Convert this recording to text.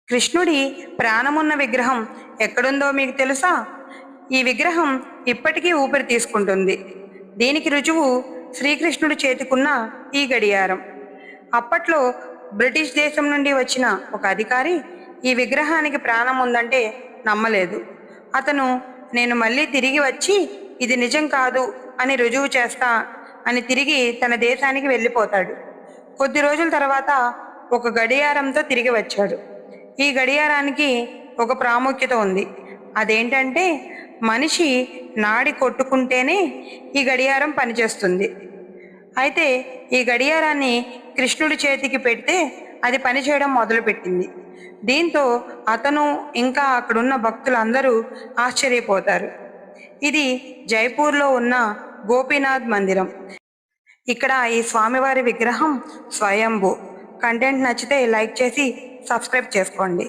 కృష్ణుడి ప్రాణమున్న విగ్రహం ఎక్కడుందో మీకు తెలుసా? ఈ విగ్రహం ఇప్పటికీ ఊపిరి తీసుకుంటుంది. దీనికి రుజువు శ్రీకృష్ణుడి చేతికున్న ఈ గడియారం. అప్పట్లో బ్రిటిష్ దేశం నుండి వచ్చిన ఒక అధికారి ఈ విగ్రహానికి ప్రాణం ఉందంటే నమ్మలేదు. అతను నేను మళ్ళీ తిరిగి వచ్చి ఇది నిజం కాదు అని రుజువు చేస్తా అని తిరిగి తన దేశానికి వెళ్ళిపోతాడు. కొద్ది రోజుల తర్వాత ఒక గడియారంతో తిరిగి వచ్చాడు. ఈ గడియారానికి ఒక ప్రాముఖ్యత ఉంది. అదేంటంటే మనిషి నాడి కొట్టుకుంటేనే ఈ గడియారం పనిచేస్తుంది. అయితే ఈ గడియారాన్ని కృష్ణుడి చేతికి పెడితే అది పనిచేయడం మొదలుపెట్టింది. దీంతో అతను ఇంకా అక్కడున్న భక్తులందరూ ఆశ్చర్యపోతారు. ఇది జైపూర్లో ఉన్న గోపీనాథ్ మందిరం. ఇక్కడ ఈ స్వామివారి విగ్రహం స్వయంభూ. కంటెంట్ నచ్చితే లైక్ చేసి సబ్స్క్రైబ్ చేసుకోండి.